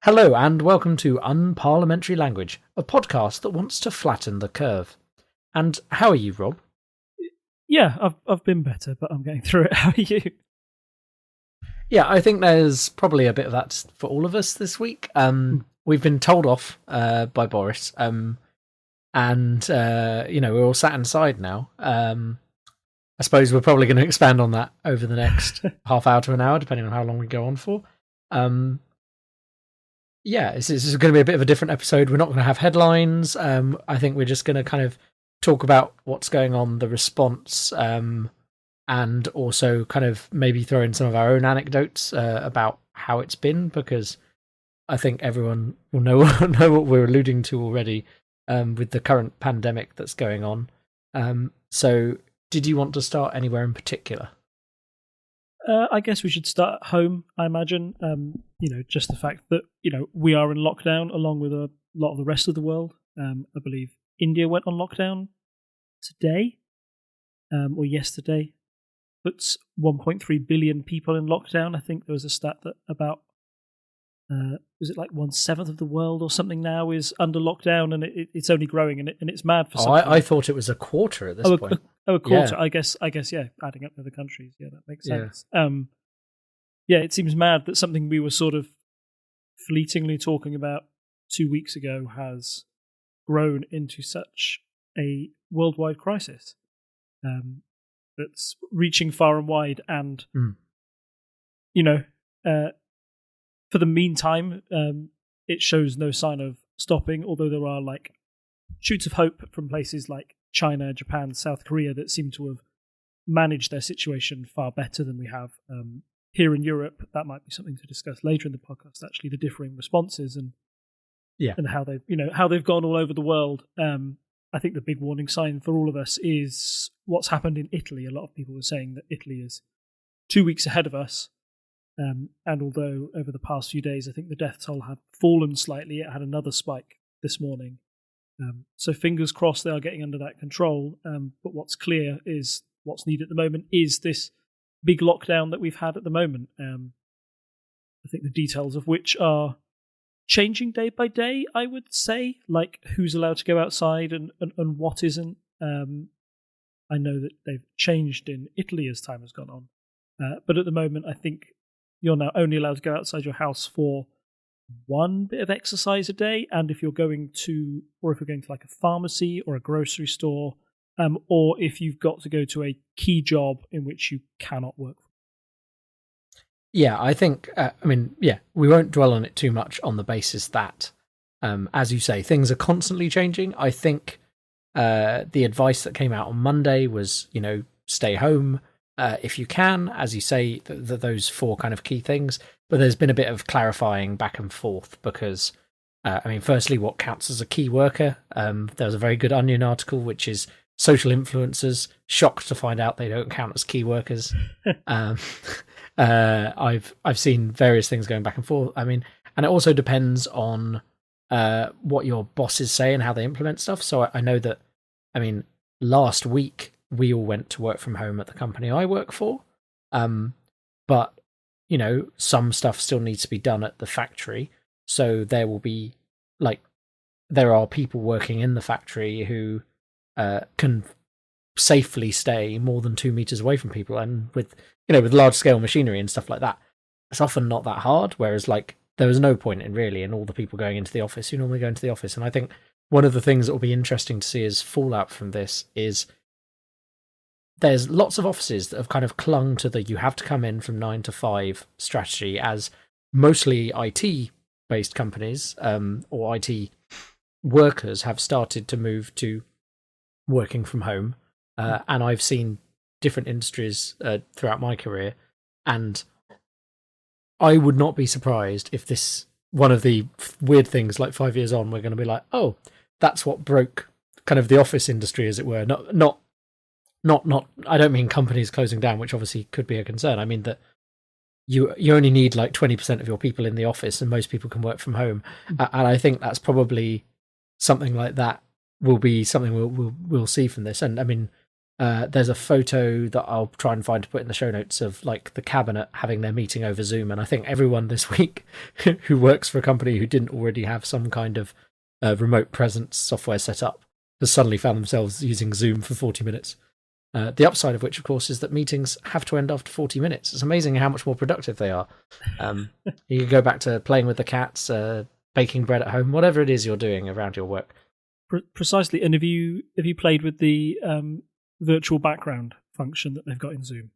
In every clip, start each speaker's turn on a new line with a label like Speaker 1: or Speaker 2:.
Speaker 1: Hello and welcome to Unparliamentary Language, a podcast that wants to flatten the curve. And how are you, Rob?
Speaker 2: Yeah, I've been better, but I'm getting through it. How are you?
Speaker 1: Yeah, I think there's probably a bit of that for all of us this week. We've been told off by Boris, and we're all sat inside now. I suppose we're probably going to expand on that over the next half hour to an hour, depending on how long we go on for. This is going to be a bit of a different episode. We're not going to have headlines. I think we're just going to kind of talk about what's going on, the response, and also kind of maybe throw in some of our own anecdotes about how it's been, because I think everyone will know what we're alluding to already with the current pandemic that's going on. So did you want to start anywhere in particular?
Speaker 2: I guess we should start at home, I imagine. Just the fact that, we are in lockdown along with a lot of the rest of the world. I believe India went on lockdown today or yesterday. Puts 1.3 billion people in lockdown. I think there was a stat that about, was it like 1/7 of the world or something now is under lockdown, and it's only growing, and it's mad for something.
Speaker 1: I thought it was a quarter at this point.
Speaker 2: A quarter.
Speaker 1: Yeah.
Speaker 2: I guess. Yeah. Adding up the other countries, yeah, that makes sense. It seems mad that something we were sort of fleetingly talking about 2 weeks ago has grown into such a worldwide crisis that's reaching far and wide. And for the meantime, it shows no sign of stopping. Although there are like shoots of hope from places like China, Japan, South Korea that seem to have managed their situation far better than we have here in Europe. That might be something to discuss later in the podcast. Actually, the differing responses and how they've gone all over the world. I think the big warning sign for all of us is what's happened in Italy. A lot of people were saying that Italy is 2 weeks ahead of us. And although over the past few days, I think the death toll had fallen slightly, it had another spike this morning. So fingers crossed they are getting under that control. But what's clear is what's needed at the moment is this big lockdown that we've had at the moment. I think the details of which are changing day by day, I would say, like who's allowed to go outside and what isn't. I know that they've changed in Italy as time has gone on. But at the moment, I think you're now only allowed to go outside your house for one bit of exercise a day, and if you're going to like a pharmacy or a grocery store, or if you've got to go to a key job in which you cannot work.
Speaker 1: Yeah, I think, we won't dwell on it too much on the basis that, as you say, things are constantly changing. I think the advice that came out on Monday was, stay home if you can, as you say, those four kind of key things. But there's been a bit of clarifying back and forth because, firstly, what counts as a key worker? There was a very good Onion article, which is social influencers shocked to find out they don't count as key workers. I've seen various things going back and forth. And it also depends on what your bosses say and how they implement stuff. So I know that, last week we all went to work from home at the company I work for. But some stuff still needs to be done at the factory. So there will be there are people working in the factory who can safely stay more than 2 meters away from people. And with large scale machinery and stuff like that, it's often not that hard. Whereas there was no point in all the people going into the office who normally go into the office. And I think one of the things that will be interesting to see as fallout from this is there's lots of offices that have kind of clung to the you have to come in from 9 to 5 strategy, as mostly IT-based companies or IT workers have started to move to working from home. And I've seen different industries throughout my career, and I would not be surprised if this, one of the weird things, like 5 years on, we're going to be like, oh, that's what broke kind of the office industry, as it were. Not. I don't mean companies closing down, which obviously could be a concern. I mean that you only need like 20% of your people in the office, and most people can work from home. And I think that's probably something like that will be something we'll see from this. And There's a photo that I'll try and find to put in the show notes of like the cabinet having their meeting over Zoom, and I think everyone this week who works for a company who didn't already have some kind of remote presence software set up has suddenly found themselves using Zoom for 40 minutes. The upside of which, of course, is that meetings have to end after 40 minutes. It's amazing how much more productive they are. You can go back to playing with the cats, baking bread at home, whatever it is you're doing around your work.
Speaker 2: Precisely. And have you played with the virtual background function that they've got in Zoom?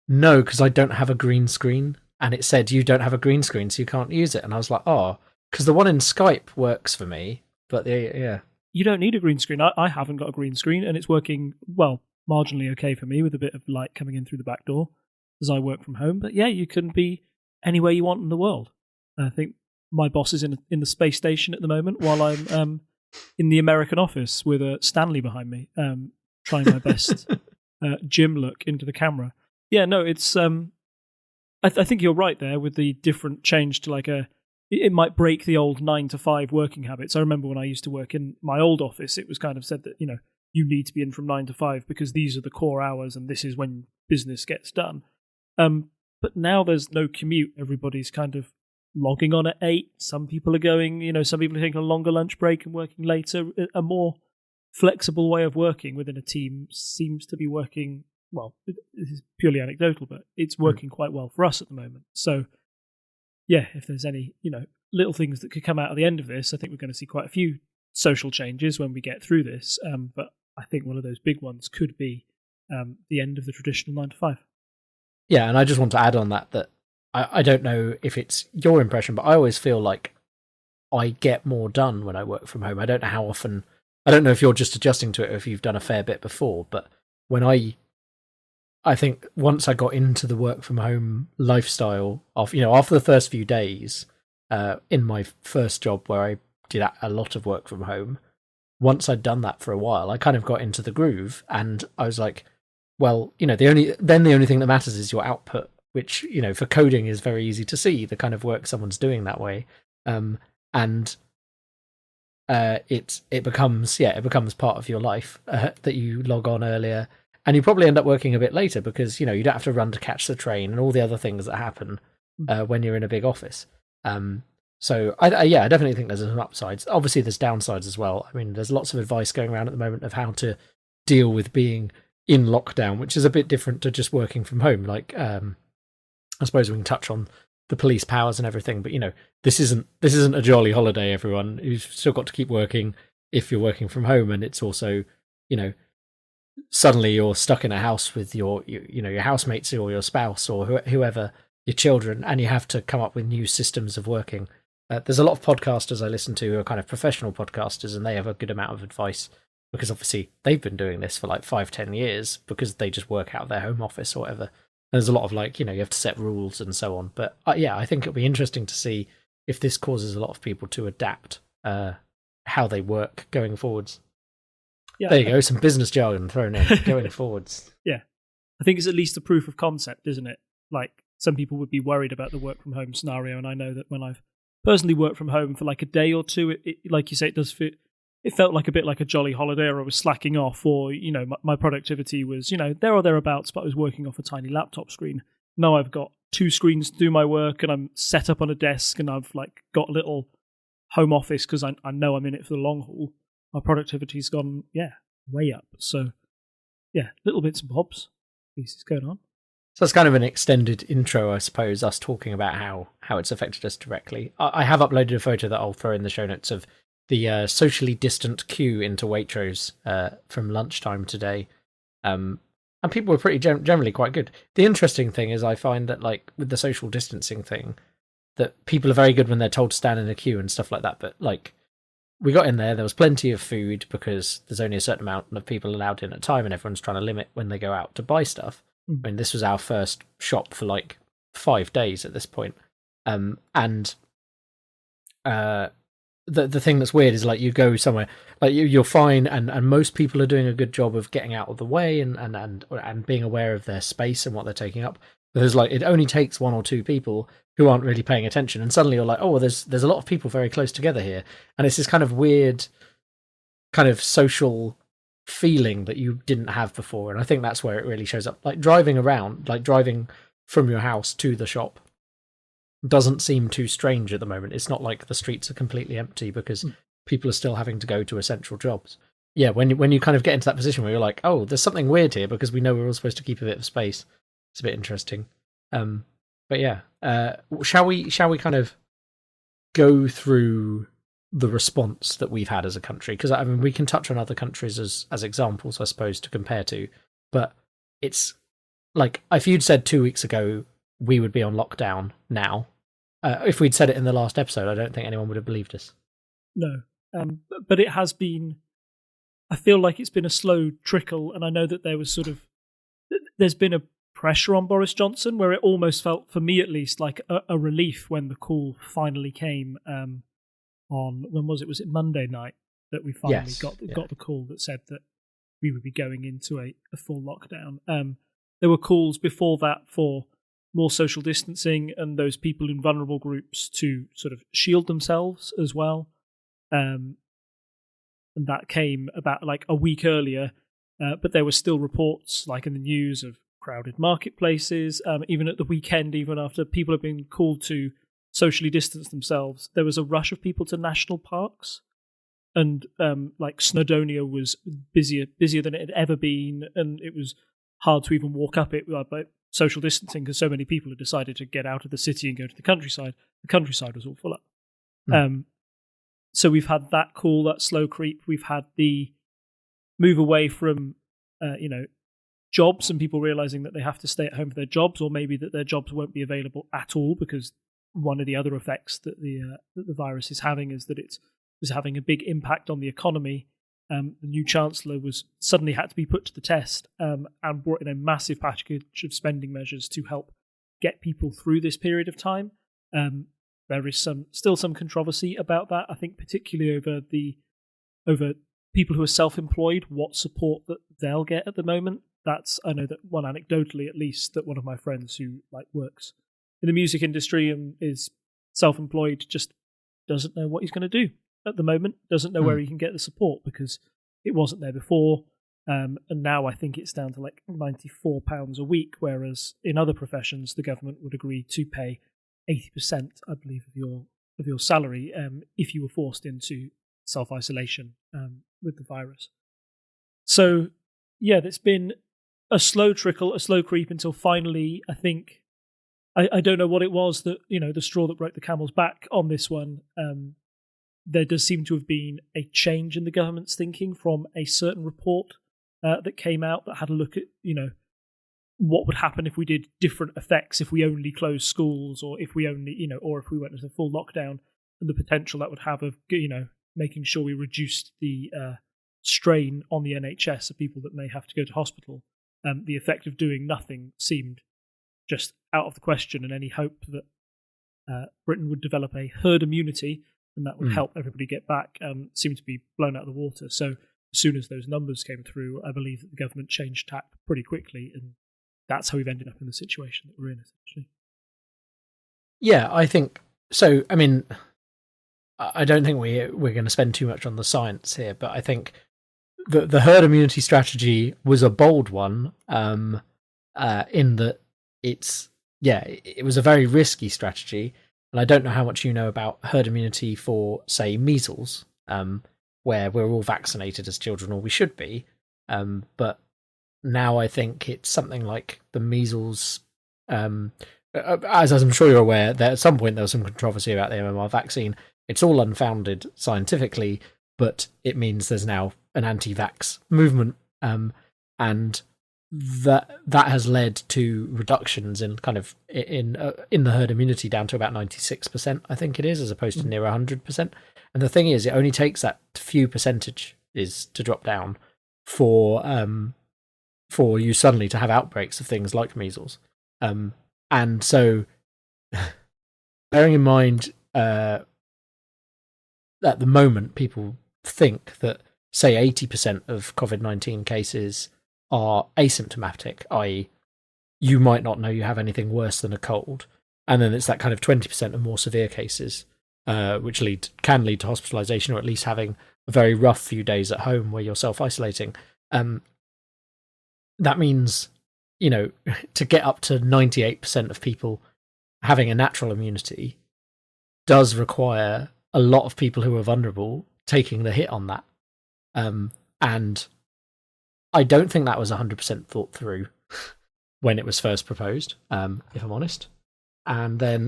Speaker 1: No, because I don't have a green screen, and it said you don't have a green screen, so you can't use it. And I was like, oh, because the one in Skype works for me, but yeah.
Speaker 2: You don't need a green screen. I haven't got a green screen, and it's working, well, marginally okay for me with a bit of light coming in through the back door as I work from home. But yeah, you can be anywhere you want in the world. I think my boss is in the space station at the moment while I'm in the American office with Stanley behind me, trying my best gym look into the camera. Yeah, no, it's... I think you're right there with the different change to like it might break the old 9 to 5 working habits. I remember when I used to work in my old office, it was kind of said that, you need to be in from 9 to 5 because these are the core hours and this is when business gets done. But now there's no commute. Everybody's kind of logging on at 8. Some people are going, some people are taking a longer lunch break and working later. A more flexible way of working within a team seems to be working, well, this is purely anecdotal, but it's working quite well for us at the moment. So, yeah, if there's any, little things that could come out at the end of this, I think we're going to see quite a few social changes when we get through this. But I think one of those big ones could be the end of the traditional 9 to 5.
Speaker 1: Yeah, and I just want to add on that I don't know if it's your impression, but I always feel like I get more done when I work from home. I don't know how often, I don't know if you're just adjusting to it or if you've done a fair bit before, but when I think once I got into the work from home lifestyle of, after the first few days in my first job where I did a lot of work from home, once I'd done that for a while, I kind of got into the groove and I was like, well, the only thing that matters is your output, which, for coding is very easy to see the kind of work someone's doing that way. And it becomes part of your life that you log on earlier. And you probably end up working a bit later because, you don't have to run to catch the train and all the other things that happen when you're in a big office. So I definitely think there's some upsides. Obviously, there's downsides as well. I mean, there's lots of advice going around at the moment of how to deal with being in lockdown, which is a bit different to just working from home. Like, I suppose we can touch on the police powers and everything, but this isn't a jolly holiday, everyone. You've still got to keep working if you're working from home, and it's also, suddenly you're stuck in a house with your housemates or your spouse or whoever, your children, and you have to come up with new systems of working. There's a lot of podcasters I listen to who are kind of professional podcasters, and they have a good amount of advice because obviously they've been doing this for like 5-10 years because they just work out of their home office or whatever. There's a lot of you have to set rules and so on. But I think it'll be interesting to see if this causes a lot of people to adapt how they work going forwards. Yeah, there you go, some business jargon thrown in, going forwards.
Speaker 2: Yeah. I think it's at least a proof of concept, isn't it? Like, some people would be worried about the work from home scenario, and I know that when I've personally worked from home for like a day or two, it like you say, it felt like a bit like a jolly holiday, or I was slacking off, or, my productivity was, there or thereabouts, but I was working off a tiny laptop screen. Now I've got 2 screens to do my work, and I'm set up on a desk, and I've like got a little home office because I know I'm in it for the long haul. My productivity's gone, way up. So, little bits and bobs, pieces going on.
Speaker 1: So it's kind of an extended intro, I suppose, us talking about how it's affected us directly. I have uploaded a photo that I'll throw in the show notes of the socially distant queue into Waitrose from lunchtime today. And people were pretty generally quite good. The interesting thing is I find that, like, with the social distancing thing, that people are very good when they're told to stand in a queue and stuff like that. But, like, we got in there was plenty of food because there's only a certain amount of people allowed in at a time and everyone's trying to limit when they go out to buy stuff. I mean, this was our first shop for, like, 5 days at this point. The thing that's weird is, like, you go somewhere, like, you're fine, and most people are doing a good job of getting out of the way and being aware of their space and what they're taking up. There's, like, it only takes 1 or 2 people who aren't really paying attention, and suddenly you're like, oh, there's a lot of people very close together here, and it's this kind of weird kind of social feeling that you didn't have before. And I think that's where it really shows up. Like driving around, like driving from your house to the shop doesn't seem too strange at the moment. It's not like the streets are completely empty because people are still having to go to essential jobs. Yeah, when you kind of get into that position where you're like, oh, there's something weird here because we know we're all supposed to keep a bit of space. It's a bit interesting. But yeah, shall we kind of go through the response that we've had as a country? Because I mean, we can touch on other countries as examples, I suppose, to compare to. But it's like if you'd said 2 weeks ago we would be on lockdown now, if we'd said it in the last episode, I don't think anyone would have believed us.
Speaker 2: No, but it has been. I feel like it's been a slow trickle, and I know that there's been a pressure on Boris Johnson where it almost felt, for me at least, like a relief when the call finally came on, when was it? Was it Monday night that we finally got the call that said that we would be going into a full lockdown? There were calls before that for more social distancing and those people in vulnerable groups to sort of shield themselves as well. And that came about like a week earlier, but there were still reports, like in the news, of crowded marketplaces. Even at the weekend, even after people had been called to socially distance themselves, there was a rush of people to national parks, and like Snowdonia was busier than it had ever been, and it was hard to even walk up it by social distancing because so many people had decided to get out of the city and go to the countryside. The countryside was all full up. So we've had that call, that slow creep. We've had the move away from, jobs and people realizing that they have to stay at home for their jobs, or maybe that their jobs won't be available at all, because one of the other effects that the virus is having is that it's having a big impact on the economy. The new chancellor was suddenly had to be put to the test and brought in a massive package of spending measures to help get people through this period of time. There is still some controversy about that. I think particularly over people who are self-employed, what support that they'll get at the moment. I know that one anecdotally at least, that one of my friends who works in the music industry and is self-employed just doesn't know what he's going to do at the moment, doesn't know where he can get the support because it wasn't there before. And now I think it's down to like £94 a week, whereas in other professions the government would agree to pay 80%, I believe, of your salary if you were forced into self-isolation with the virus. So yeah, there's been a slow trickle, a slow creep until finally, I think, I don't know what it was that, the straw that broke the camel's back on this one. There does seem to have been a change in the government's thinking from a certain report that came out that had a look at, what would happen if we did different effects, if we only closed schools, or if we only, or if we went into full lockdown, and the potential that would have of, making sure we reduced the strain on the NHS of people that may have to go to hospital. The effect of doing nothing seemed just out of the question, and any hope that Britain would develop a herd immunity and that would help everybody get back seemed to be blown out of the water. So as soon as those numbers came through, I believe that the government changed tack pretty quickly, and that's how we've ended up in the situation that we're in, essentially.
Speaker 1: Yeah, I think so. I mean, I don't think we're going to spend too much on the science here, but I think the herd immunity strategy was a bold one, in that it was a very risky strategy. And I don't know how much you know about herd immunity for, say, measles, where we're all vaccinated as children, or we should be. But now I think it's something like the measles. As I'm sure you're aware, that at some point there was some controversy about the MMR vaccine. It's all unfounded scientifically, but it means there's now an anti-vax movement, and that has led to reductions in kind of in the herd immunity down to about 96%, I think it is, as opposed to near 100%. And the thing is, it only takes that few percentage to drop down for you suddenly to have outbreaks of things like measles. And so, bearing in mind at the moment, people think that, say, 80% of COVID-19 cases are asymptomatic, i.e. you might not know you have anything worse than a cold. And then it's that kind of 20% of more severe cases, which can lead to hospitalisation, or at least having a very rough few days at home where you're self-isolating. that means, to get up to 98% of people having a natural immunity does require a lot of people who are vulnerable taking the hit on that. And I don't think that was 100% thought through when it was first proposed, if I'm honest. And then,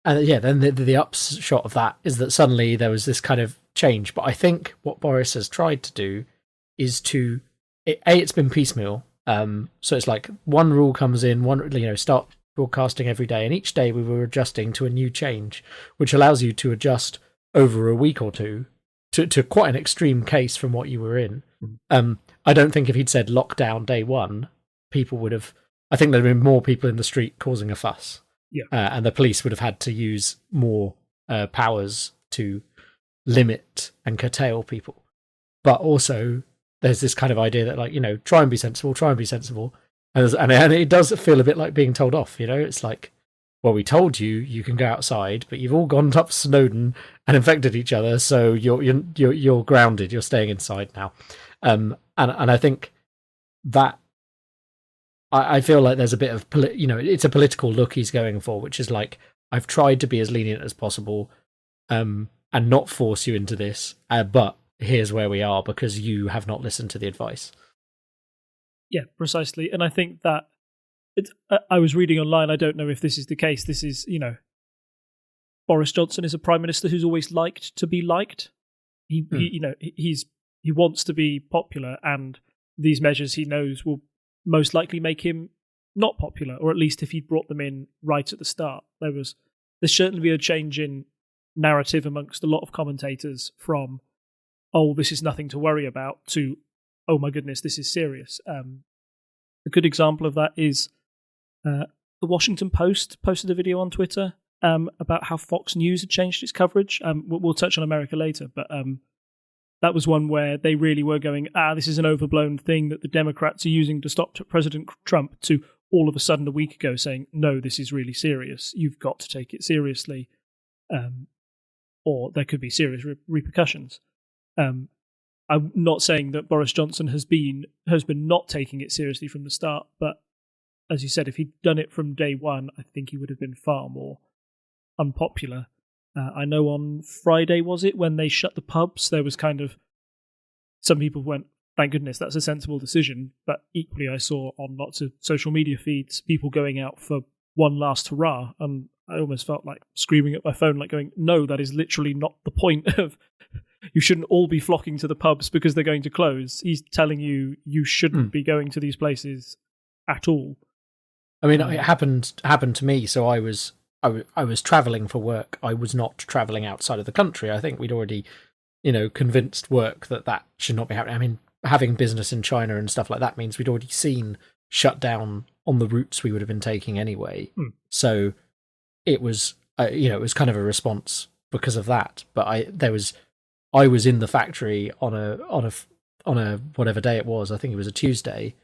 Speaker 1: then the upshot of that is that suddenly there was this kind of change. But I think what Boris has tried to do is it's been piecemeal. So it's like one rule comes in, start broadcasting every day, and each day we were adjusting to a new change, which allows you to adjust over a week or two to quite an extreme case from what you were in. I don't think if he'd said lockdown day one, people would have. I think there'd been more people in the street causing a fuss.
Speaker 2: Yeah,
Speaker 1: and the police would have had to use more powers to limit and curtail people. But also, there's this kind of idea that, try and be sensible. And it does feel a bit like being told off, It's like, well, we told you can go outside, but you've all gone up Snowdon and infected each other, so you're grounded. You're staying inside now. And I think that I feel like there's a bit of it's a political look he's going for, which is like, I've tried to be as lenient as possible, and not force you into this, but here's where we are because you have not listened to the advice.
Speaker 2: Yeah, precisely. And I think that I was reading online, I don't know if this is the case, this is, Boris Johnson is a prime minister who's always liked to be liked. He wants to be popular, and these measures he knows will most likely make him not popular, or at least if he'd brought them in right at the start. There's certainly be a change in narrative amongst a lot of commentators from, oh, this is nothing to worry about, to, oh my goodness, this is serious. A good example of that is the Washington Post posted a video on Twitter about how Fox News had changed its coverage. We'll touch on America later, but that was one where they really were going, this is an overblown thing that the Democrats are using to stop President Trump, to all of a sudden a week ago saying, no, this is really serious. You've got to take it seriously, or there could be serious repercussions. I'm not saying that Boris Johnson has been not taking it seriously from the start, but as you said, if he'd done it from day one, I think he would have been far more unpopular. I know on Friday, was it, when they shut the pubs, there was kind of, some people went, thank goodness, that's a sensible decision, but equally I saw on lots of social media feeds people going out for one last hurrah, and I almost felt like screaming at my phone, like going, no, that is literally not the point of, you shouldn't all be flocking to the pubs because they're going to close. He's telling you shouldn't be going to these places at all.
Speaker 1: I mean, it happened to me, so I was traveling for work. I was not traveling outside of the country. I think we'd already, convinced work that should not be happening. I mean, having business in China and stuff like that means we'd already seen shut down on the routes we would have been taking anyway. So it was, it was kind of a response because of that. But I was in the factory on a whatever day it was. I think it was a Tuesday,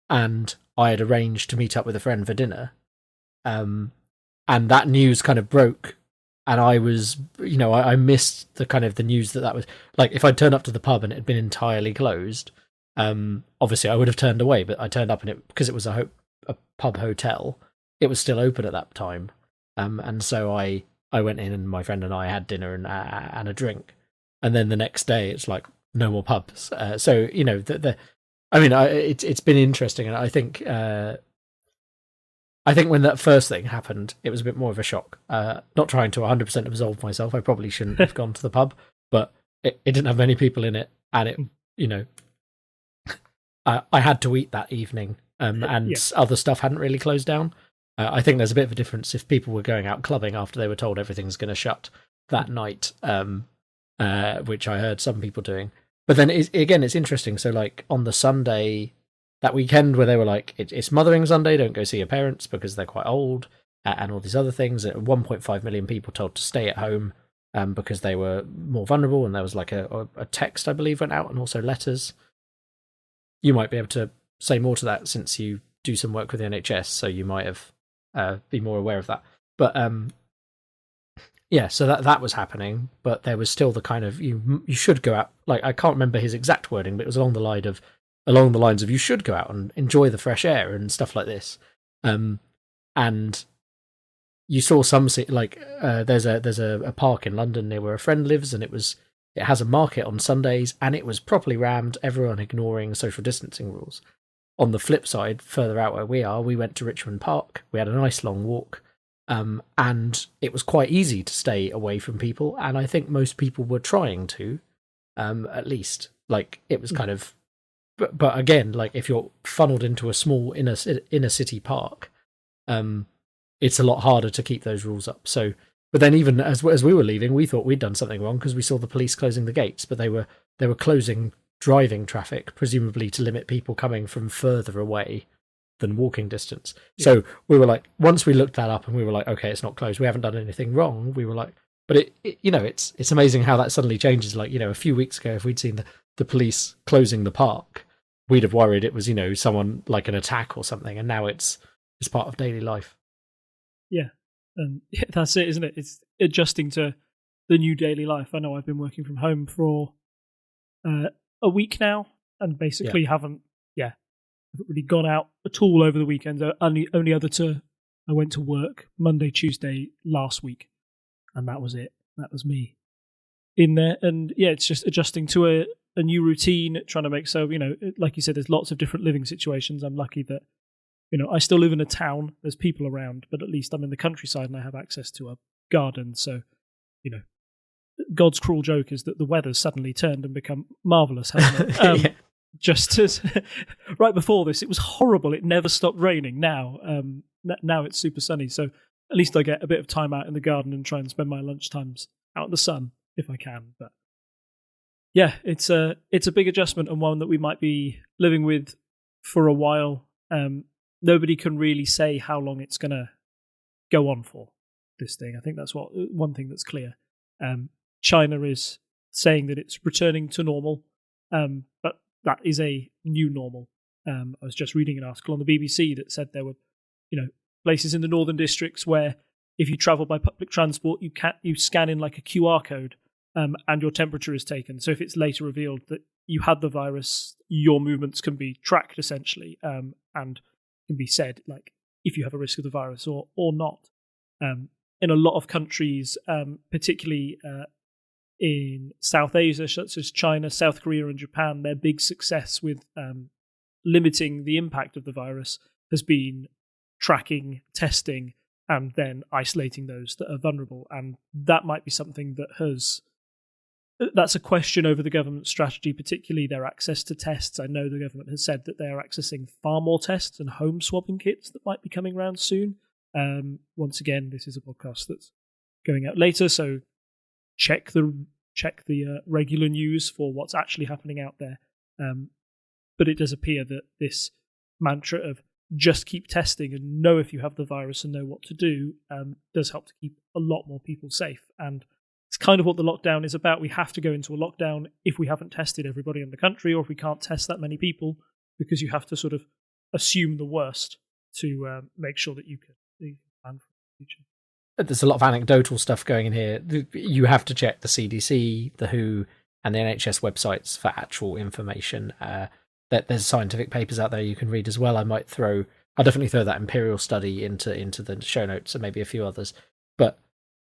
Speaker 1: and I had arranged to meet up with a friend for dinner. And that news kind of broke, and I was, I missed the news that was like, if I'd turned up to the pub and it had been entirely closed, obviously I would have turned away, but I turned up and because it was a pub hotel, it was still open at that time. And so I went in, and my friend and I had dinner and a drink. And then the next day it's like, no more pubs. So, it's been interesting. And I think when that first thing happened, it was a bit more of a shock. Not trying to 100% absolve myself. I probably shouldn't have gone to the pub, but it didn't have many people in it. And I had to eat that evening, and other stuff hadn't really closed down. I think there's a bit of a difference if people were going out clubbing after they were told everything's going to shut that night, which I heard some people doing. But then, it's interesting. So, like, on the Sunday, that weekend where they were like, it's Mothering Sunday, don't go see your parents because they're quite old, and all these other things. 1.5 million people told to stay at home because they were more vulnerable, and there was like a text, I believe, went out, and also letters. You might be able to say more to that since you do some work with the NHS, so you might have be more aware of that. But So that was happening, but there was still the kind of you should go out. Like, I can't remember his exact wording, but it was along the lines of you should go out and enjoy the fresh air and stuff like this. And you saw some there's a park in London near where a friend lives, and it has a market on Sundays, and it was properly rammed. Everyone ignoring social distancing rules. On the flip side, further out where we are, we went to Richmond Park. We had a nice long walk. And it was quite easy to stay away from people, and I think most people were trying to, at least. Like, it was kind of, but again, like, if you're funneled into a small inner city park, it's a lot harder to keep those rules up. So, but then even as we were leaving, we thought we'd done something wrong because we saw the police closing the gates, but they were closing driving traffic, presumably to limit people coming from further away than walking distance. Yeah. So we were like, once we looked that up and we were like, okay, it's not closed, we haven't done anything wrong. We were like, but it it's amazing how that suddenly changes. Like, a few weeks ago, if we'd seen the police closing the park, we'd have worried it was, someone like an attack or something. And now it's part of daily life.
Speaker 2: Yeah. And that's it, isn't it? It's adjusting to the new daily life. I know I've been working from home for a week now, and basically haven't really gone out at all over the weekend. Only other I went to work Monday, Tuesday last week, and that was it. That was me in there. And it's just adjusting to a new routine, trying to make like you said, there's lots of different living situations. I'm lucky that I still live in a town. There's people around, but at least I'm in the countryside and I have access to a garden. So God's cruel joke is that the weather's suddenly turned and become marvelous, hasn't it? Just as right before this, it was horrible. It never stopped raining. Now it's super sunny. So at least I get a bit of time out in the garden and try and spend my lunchtimes out in the sun if I can. But yeah, it's a big adjustment, and one that we might be living with for a while. Nobody can really say how long it's going to go on for, this thing. I think that's one thing that's clear. China is saying that it's returning to normal, but that is a new normal. I was just reading an article on the BBC that said there were, places in the northern districts where if you travel by public transport, you scan in like a QR code, and your temperature is taken. So if it's later revealed that you had the virus, your movements can be tracked essentially, and can be said like if you have a risk of the virus or not. In a lot of countries, particularly in South Asia, such as China, South Korea, and Japan, their big success with limiting the impact of the virus has been tracking, testing, and then isolating those that are vulnerable. And that might be something that's a question over the government's strategy, particularly their access to tests. I know the government has said that they are accessing far more tests and home swabbing kits that might be coming around soon. Once again, this is a podcast that's going out later, so check the regular news for what's actually happening out there. But it does appear that this mantra of just keep testing and know if you have the virus and know what to do does help to keep a lot more people safe. And it's kind of what the lockdown is about. We have to go into a lockdown if we haven't tested everybody in the country, or if we can't test that many people, because you have to sort of assume the worst to make sure that you can plan for the future.
Speaker 1: There's a lot of anecdotal stuff going in here. You have to check the CDC, the WHO, and the NHS websites for actual information. There's scientific papers out there you can read as well. I'll definitely throw that Imperial study into the show notes, and maybe a few others. But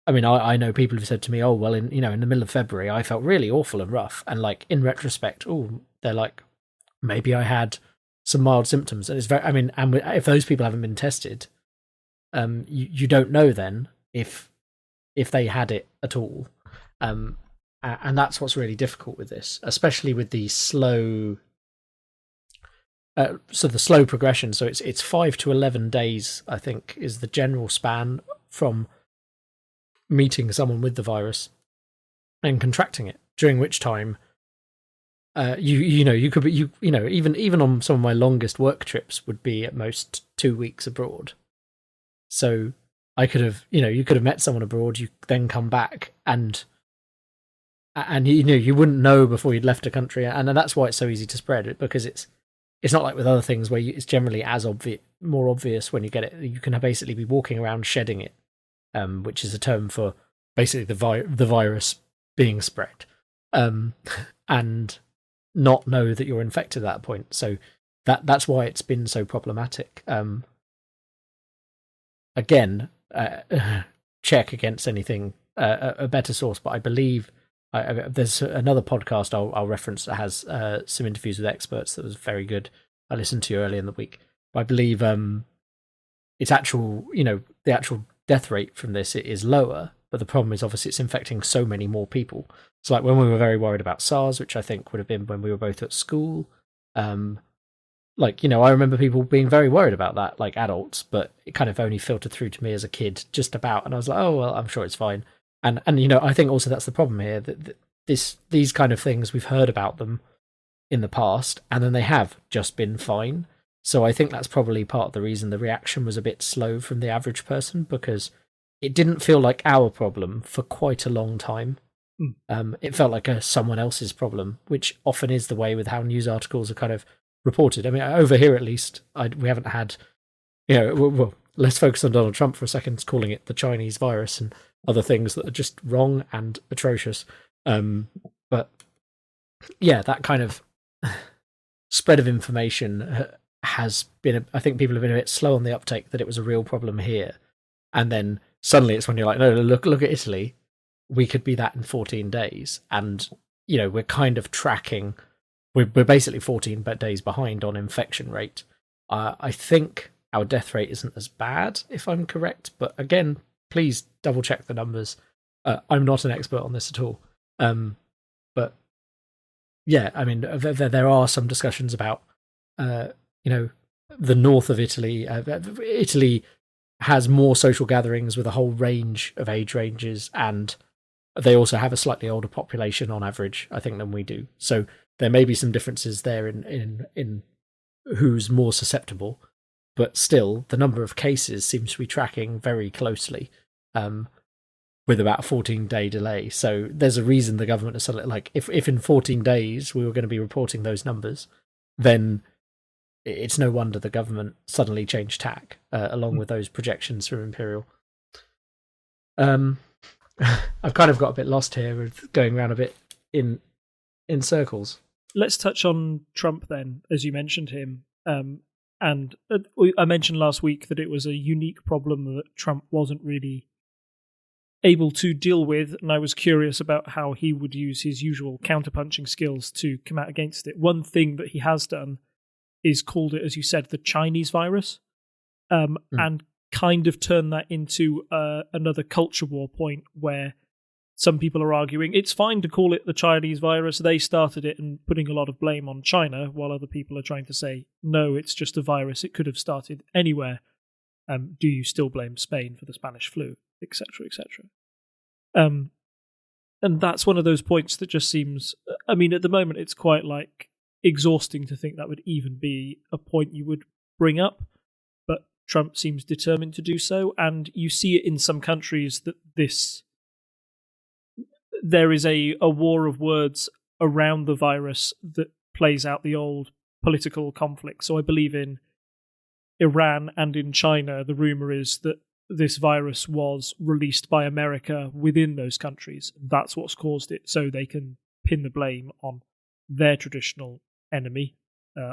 Speaker 1: I mean, I know people who've said to me, "Oh, well, in the middle of February, I felt really awful and rough," and like in retrospect, they're like, maybe I had some mild symptoms, and it's very. I mean, and if those people haven't been tested, you don't know then if they had it at all, and that's what's really difficult with this, especially with the slow. So the slow progression. So it's 5 to 11 days, I think, is the general span from meeting someone with the virus and contracting it. During which time, you could be even on some of my longest work trips would be at most 2 weeks abroad. So I could have, you could have met someone abroad, you then come back and you wouldn't know before you'd left a country, and that's why it's so easy to spread it, because it's not like with other things where it's generally more obvious when you get it. You can basically be walking around shedding it, which is a term for basically the virus being spread, and not know that you're infected at that point. So that's why it's been so problematic. Again, check against anything a better source, but I believe there's another podcast I'll reference that has some interviews with experts that was very good. I listened to earlier in the week. But I believe it's actual, the actual death rate from this is lower, but the problem is obviously it's infecting so many more people. So like when we were very worried about SARS, which I think would have been when we were both at school, I remember people being very worried about that, like adults, but it kind of only filtered through to me as a kid just about, and I was like, oh, well, I'm sure it's fine. And I think also that's the problem here, that these kind of things, we've heard about them in the past, and then they have just been fine. So I think that's probably part of the reason the reaction was a bit slow from the average person, because it didn't feel like our problem for quite a long time. It felt like someone else's problem, which often is the way with how news articles are kind of reported. I mean, over here at least, we haven't had, well, let's focus on Donald Trump for a second, calling it the Chinese virus and other things that are just wrong and atrocious. But yeah, that kind of spread of information has been, I think people have been a bit slow on the uptake that it was a real problem here. And then suddenly it's when you're like, no, look at Italy. We could be that in 14 days. And, we're kind of tracking, we're basically 14 days behind on infection rate. I think our death rate isn't as bad, if I'm correct. But again, please double check the numbers. I'm not an expert on this at all. But yeah, I mean, there are some discussions about, the north of Italy. Italy has more social gatherings with a whole range of age ranges, and they also have a slightly older population on average, I think, than we do. So there may be some differences there in who's more susceptible, but still, the number of cases seems to be tracking very closely, with about a 14-day delay. So there's a reason the government is suddenly like, if in 14 days we were going to be reporting those numbers, then it's no wonder the government suddenly changed tack along with those projections from Imperial. I've kind of got a bit lost here with going around a bit in circles.
Speaker 2: Let's touch on Trump then, as you mentioned him. And I mentioned last week that it was a unique problem that Trump wasn't really able to deal with, and I was curious about how he would use his usual counterpunching skills to come out against it. One thing that he has done is called it, as you said, the Chinese virus, and kind of turn that into another culture war point where some people are arguing it's fine to call it the Chinese virus, they started it, and putting a lot of blame on China, while other people are trying to say, no, it's just a virus, it could have started anywhere. Do you still blame Spain for the Spanish flu, etc., etc.? And that's one of those points that just seems, I mean, at the moment it's quite like exhausting to think that would even be a point you would bring up, but Trump seems determined to do so, and you see it in some countries that there is a war of words around the virus that plays out the old political conflict. So I believe in Iran and in China, the rumor is that this virus was released by America within those countries. That's what's caused it, so they can pin the blame on their traditional enemy,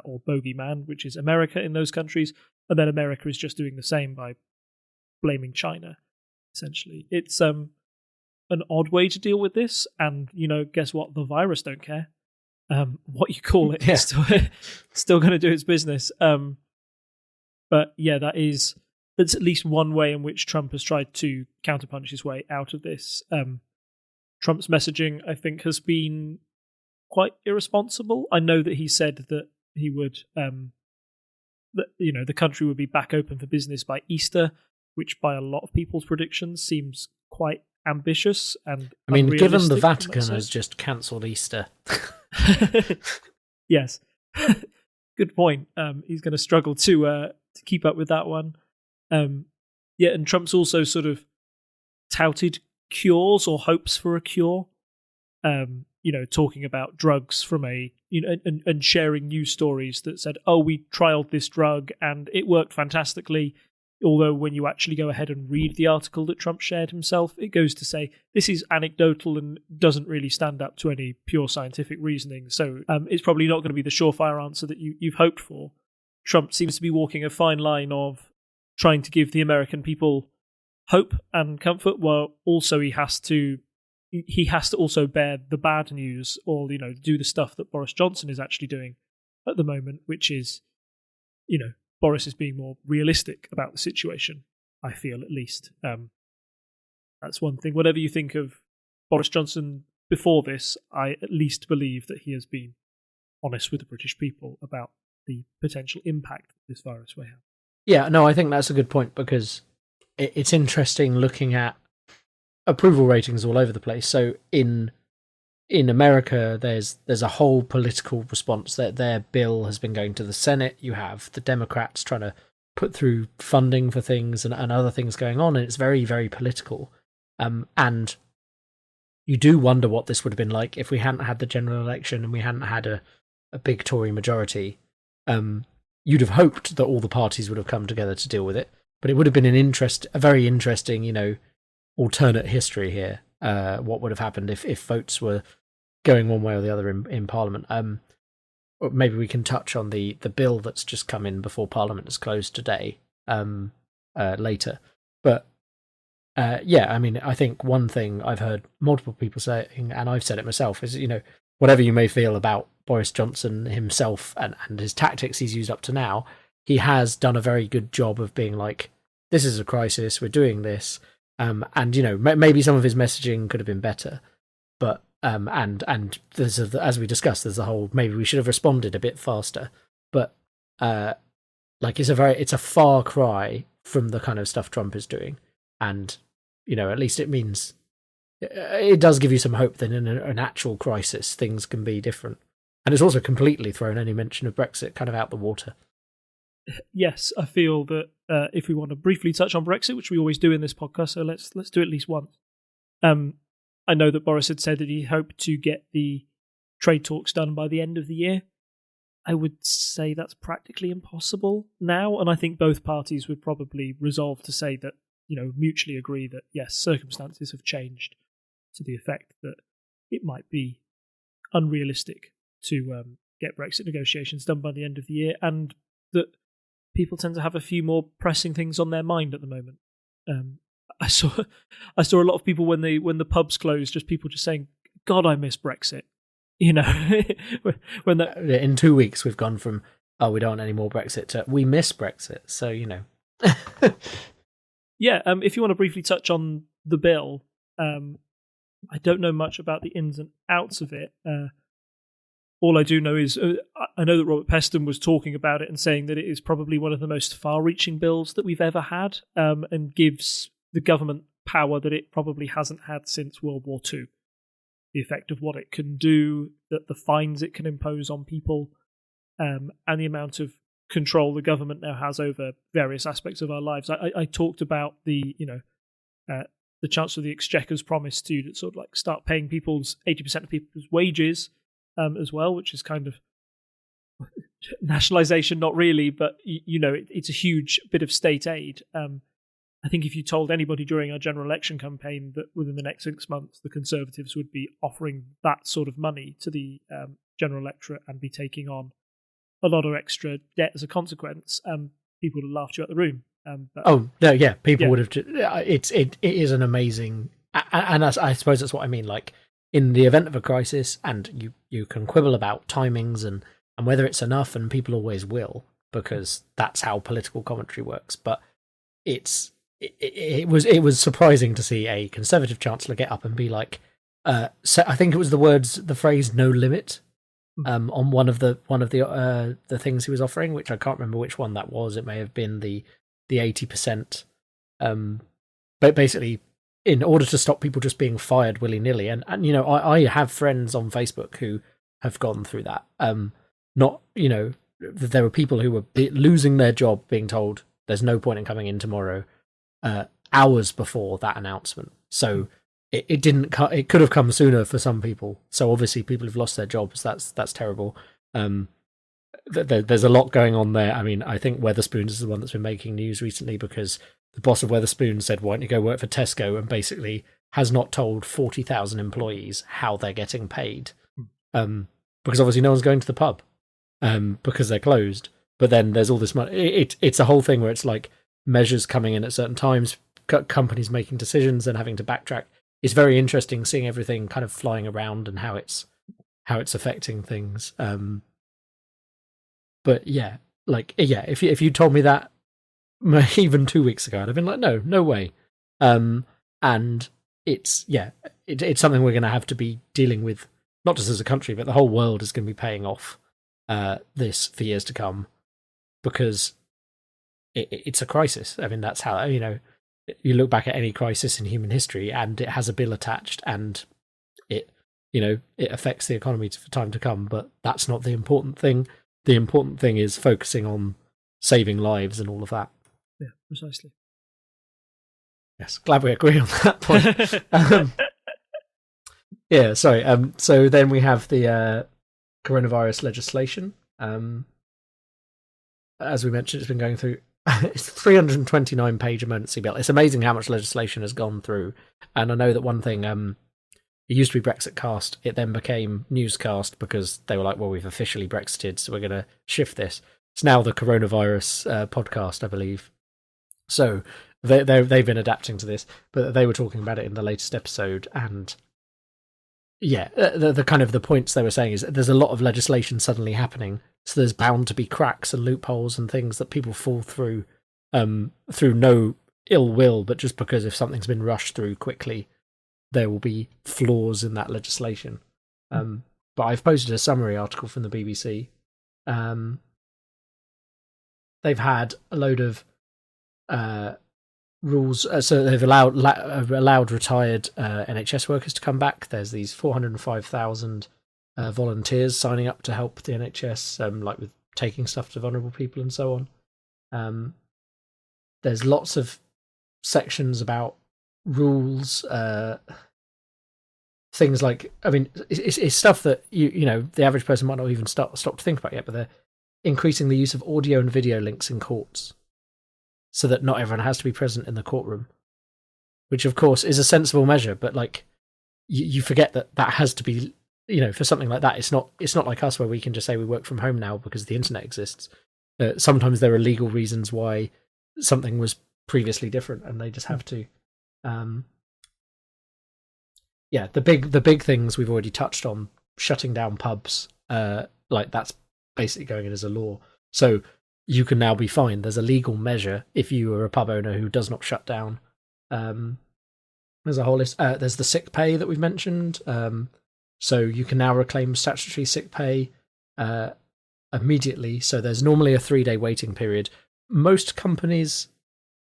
Speaker 2: or bogeyman, which is America in those countries, and then America is just doing the same by blaming China, essentially. It's an odd way to deal with this, and, guess what? The virus don't care. What you call it, it's still going to do its business. But yeah, that's at least one way in which Trump has tried to counterpunch his way out of this. Trump's messaging, I think, has been quite irresponsible. I know that he said that he would, the country would be back open for business by Easter, which by a lot of people's predictions seems quite ambitious and
Speaker 1: I mean, given the Vatican has just cancelled Easter.
Speaker 2: Yes. Good point. He's going to struggle to keep up with that one. Yeah, and Trump's also sort of touted cures or hopes for a cure. Talking about drugs from and sharing news stories that said, oh, we trialed this drug and it worked fantastically. Although when you actually go ahead and read the article that Trump shared himself, it goes to say this is anecdotal and doesn't really stand up to any pure scientific reasoning. So it's probably not going to be the surefire answer that you've hoped for. Trump seems to be walking a fine line of trying to give the American people hope and comfort, while also he has to also bear the bad news, or do the stuff that Boris Johnson is actually doing at the moment, which is Boris is being more realistic about the situation, I feel, at least. That's one thing. Whatever you think of Boris Johnson before this, I at least believe that he has been honest with the British people about the potential impact this virus may have.
Speaker 1: Yeah, no, I think that's a good point, because it's interesting looking at approval ratings all over the place. So in America, there's a whole political response that their bill has been going to the Senate. You have the Democrats trying to put through funding for things and other things going on, and it's very, very political. And you do wonder what this would have been like if we hadn't had the general election and we hadn't had a big Tory majority. You'd have hoped that all the parties would have come together to deal with it, but it would have been a very interesting, alternate history here. What would have happened if votes were going one way or the other in Parliament. Or maybe we can touch on the bill that's just come in before Parliament is closed today later. But I think one thing I've heard multiple people saying, and I've said it myself, is, whatever you may feel about Boris Johnson himself and his tactics he's used up to now, he has done a very good job of being like, this is a crisis, we're doing this. Maybe some of his messaging could have been better, but and there's as we discussed, there's the whole maybe we should have responded a bit faster. But it's a far cry from the kind of stuff Trump is doing, and at least it does give you some hope that in an actual crisis things can be different, and it's also completely thrown any mention of Brexit kind of out the water.
Speaker 2: Yes, I feel that if we want to briefly touch on Brexit, which we always do in this podcast, so let's do at least once. I know that Boris had said that he hoped to get the trade talks done by the end of the year. I would say that's practically impossible now, and I think both parties would probably resolve to say that, mutually agree that, yes, circumstances have changed to the effect that it might be unrealistic to get Brexit negotiations done by the end of the year, and that people tend to have a few more pressing things on their mind at the moment. I saw a lot of people when the pubs closed, just people just saying, "God, I miss Brexit." When that
Speaker 1: in 2 weeks we've gone from we don't want any more Brexit to we miss Brexit. So
Speaker 2: yeah. If you want to briefly touch on the bill, I don't know much about the ins and outs of it. All I do know is I know that Robert Peston was talking about it and saying that it is probably one of the most far-reaching bills that we've ever had, and gives the government power that it probably hasn't had since World War II. The effect of what it can do, that the fines it can impose on people, and the amount of control the government now has over various aspects of our lives. I talked about the Chancellor of the Exchequer's promise to sort of like start paying 80% of people's wages as well, which is kind of nationalisation, not really, but it's a huge bit of state aid. I think if you told anybody during our general election campaign that within the next 6 months the Conservatives would be offering that sort of money to the general electorate and be taking on a lot of extra debt as a consequence, people would have laughed you out the room. People would have. It is an amazing, and I suppose that's what I mean. Like, in the event of a crisis, and you can quibble about timings and whether it's enough, and people always will, because that's how political commentary works. But it was surprising to see a Conservative Chancellor get up and be like, so I think it was the phrase "no limit" on one of the things he was offering, which I can't remember which one that was. It may have been the 80%, but basically, in order to stop people just being fired willy-nilly, and I have friends on Facebook who have gone through that. There were people who were losing their job, being told there's no point in coming in tomorrow, hours before that announcement. So it didn't. It could have come sooner for some people. So obviously, people who've lost their jobs. That's terrible.
Speaker 1: there's a lot going on there. I mean, I think Weatherspoons is the one that's been making news recently because the boss of Weatherspoons said, "Why don't you go work for Tesco?" and basically has not told 40,000 employees how they're getting paid, because obviously no one's going to the pub, because they're closed. But then there's all this money. It's a whole thing where it's like measures coming in at certain times, companies making decisions and having to backtrack. It's very interesting seeing everything kind of flying around and how it's affecting things. But yeah, if you told me that even 2 weeks ago, I'd have been like, no way. And it's something we're going to have to be dealing with, not just as a country, but the whole world is going to be paying off this for years to come, because it's a crisis. I mean, that's how, you look back at any crisis in human history and it has a bill attached, and it affects the economy for time to come, but that's not the important thing. The important thing is focusing on saving lives and all of that.
Speaker 2: Yeah, precisely.
Speaker 1: Yes, glad we agree on that point. Yeah, sorry. So then we have the coronavirus legislation. As we mentioned, it's been going through. It's a 329-page emergency bill. It's amazing how much legislation has gone through. And I know that one thing, it used to be Brexit cast. It then became newscast because they were like, well, we've officially Brexited, so we're going to shift this. It's now the coronavirus podcast, I believe. So they've been adapting to this, but they were talking about it in the latest episode. And yeah, the kind of the points they were saying is that there's a lot of legislation suddenly happening. So there's bound to be cracks and loopholes and things that people fall through no ill will, but just because if something's been rushed through quickly, there will be flaws in that legislation. But I've posted a summary article from the BBC. They've had a load of rules. So they've allowed retired NHS workers to come back. There's these 405,000 volunteers signing up to help the NHS, like with taking stuff to vulnerable people and so on. There's lots of sections about rules, things like, I mean, it's stuff that the average person might not even stop to think about yet, but they're increasing the use of audio and video links in courts so that not everyone has to be present in the courtroom, which of course is a sensible measure, but like you forget that has to be, for something like that, it's not like us where we can just say we work from home now because the internet exists. Sometimes there are legal reasons why something was previously different, and they just have to. Yeah, the big things we've already touched on. Shutting down pubs, like that's basically going in as a law. So you can now be fined. There's a legal measure if you are a pub owner who does not shut down. There's a whole list. There's the sick pay that we've mentioned. So you can now reclaim statutory sick pay immediately. So there's normally a 3-day waiting period. Most companies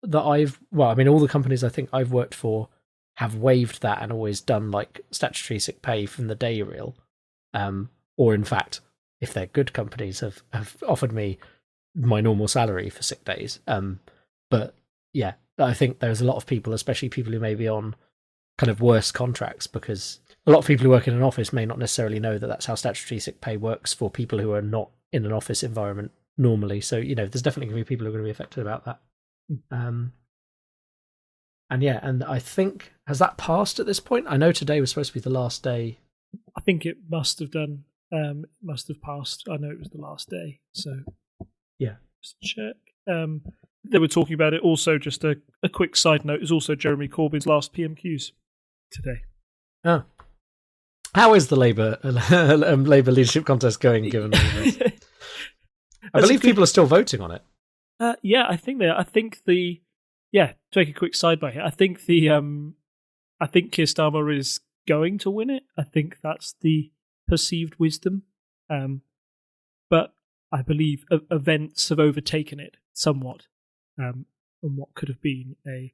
Speaker 1: that all the companies I think I've worked for have waived that and always done like statutory sick pay from the day you're ill. Or in fact, if they're good companies, have offered me my normal salary for sick days. But yeah, I think there's a lot of people, especially people who may be on kind of worse contracts, because a lot of people who work in an office may not necessarily know that that's how statutory sick pay works for people who are not in an office environment normally. So, there's definitely going to be people who are going to be affected about that. And I think, has that passed at this point? I know today was supposed to be the last day.
Speaker 2: I think it must have done. Must have passed. I know it was the last day. So
Speaker 1: yeah,
Speaker 2: just check. They were talking about it. Also, just a quick side note, is also Jeremy Corbyn's last PMQs today.
Speaker 1: Oh. How is the Labour leadership contest going, given all this? I believe people are still voting on it.
Speaker 2: Yeah, I think they are. I think to take a quick sidebar here, I think I think Keir Starmer is going to win it. I think that's the perceived wisdom. But I believe events have overtaken it somewhat. And what could have been a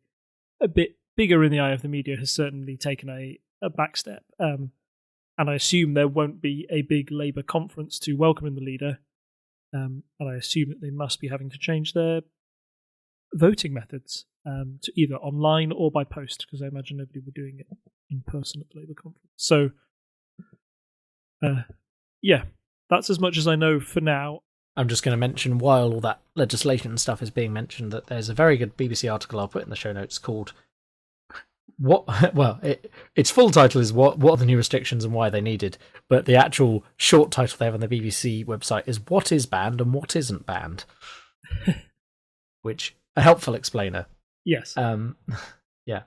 Speaker 2: bit bigger in the eye of the media has certainly taken a back step. And I assume there won't be a big Labour conference to welcome in the leader. And I assume that they must be having to change their voting methods to either online or by post, because I imagine nobody were doing it in person at the Labour conference. So, yeah, that's as much as I know for now.
Speaker 1: I'm just going to mention, while all that legislation and stuff is being mentioned, that there's a very good BBC article I'll put in the show notes called "What?" Well, its full title is "What are the new restrictions and why they needed?" But the actual short title they have on the BBC website is "What is banned and what isn't banned," which a helpful explainer.
Speaker 2: Yes.
Speaker 1: Yeah.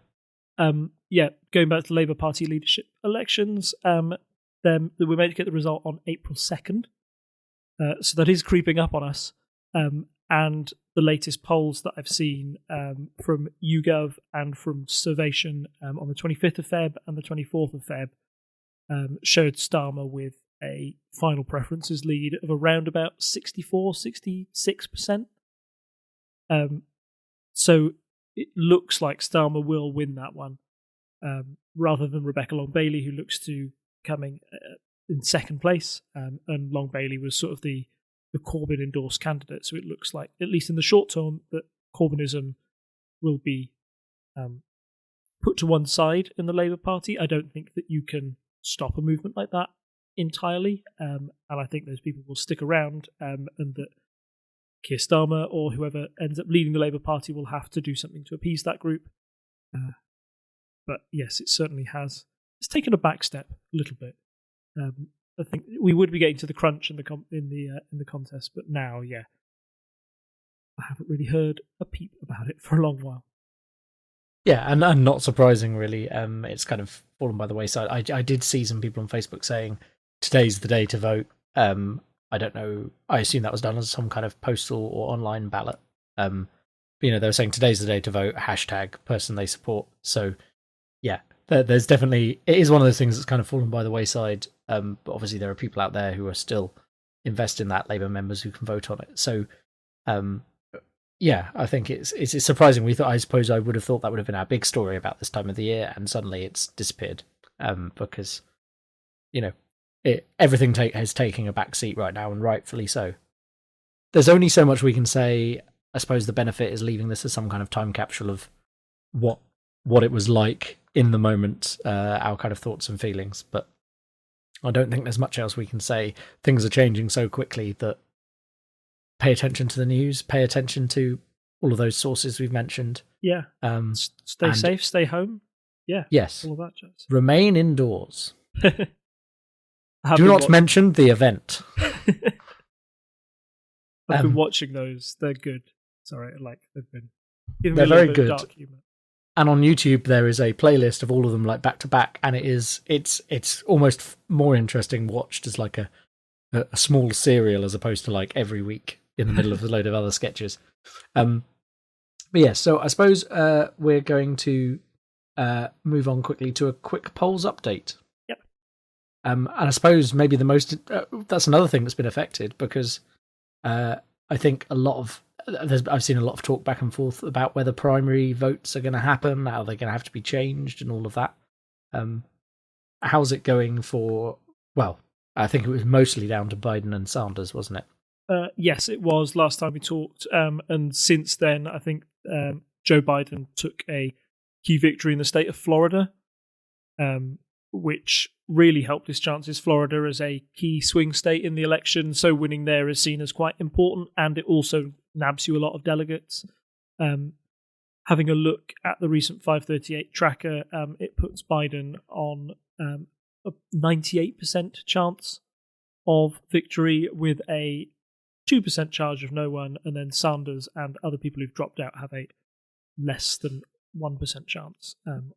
Speaker 2: Going back to Labour Party leadership elections, then we're meant to get the result on April 2nd. So that is creeping up on us. And the latest polls that I've seen from YouGov and from Survation on the 25th of Feb and the 24th of Feb showed Starmer with a final preferences lead of around about 64-66%. So it looks like Starmer will win that one, rather than Rebecca Long-Bailey, who looks to coming in second place, and Long-Bailey was sort of the Corbyn endorsed candidate. So it looks like, at least in the short term, that Corbynism will be put to one side in the Labour Party. I don't think that you can stop a movement like that entirely, and I think those people will stick around, and that Keir Starmer or whoever ends up leading the Labour Party will have to do something to appease that group. But yes, it certainly has. It's taken a back step a little bit. I think we would be getting to the crunch in the contest, but now, I haven't really heard a peep about it for a long while.
Speaker 1: Yeah, and not surprising, really. It's kind of fallen by the wayside. I did see some people on Facebook saying today's the day to vote. I don't know. I assume that was done as some kind of postal or online ballot. They were saying today's the day to vote. # person they support. So, yeah, there's definitely, it is one of those things that's kind of fallen by the wayside. But obviously there are people out there who are still invested in that, Labour members who can vote on it. So, I think it's surprising. I suppose I would have thought that would have been our big story about this time of the year, and suddenly it's disappeared. Because, everything is taking a back seat right now, and rightfully so. There's only so much we can say. I suppose the benefit is leaving this as some kind of time capsule of what it was like in the moment, our kind of thoughts and feelings. But I don't think there's much else we can say. Things are changing so quickly that pay attention to the news, pay attention to all of those sources we've mentioned.
Speaker 2: Yeah. Stay safe, stay home. Yeah.
Speaker 1: Yes.
Speaker 2: All of that jazz.
Speaker 1: Remain indoors. Do not mention the event.
Speaker 2: I've been watching those. They're good. Sorry, they've been.
Speaker 1: They're very good. Dark humor. And on YouTube, there is a playlist of all of them, back to back, and it's almost more interesting watched as a small serial as opposed to every week in the middle of a load of other sketches. But yeah, so I suppose we're going to move on quickly to a quick polls update.
Speaker 2: Yep.
Speaker 1: And I suppose maybe the most that's another thing that's been affected, because I think I've seen a lot of talk back and forth about whether primary votes are going to happen, how they're going to have to be changed, and all of that. How's it going for? Well, I think it was mostly down to Biden and Sanders, wasn't it?
Speaker 2: Yes, it was last time we talked, and since then, I think Joe Biden took a key victory in the state of Florida, which really helped his chances. Florida as a key swing state in the election, so winning there is seen as quite important, and it also nabs you a lot of delegates. Having a look at the recent 538 tracker, it puts Biden on a 98% chance of victory, with a 2% charge of no one, and then Sanders and other people who've dropped out have a less than 1% chance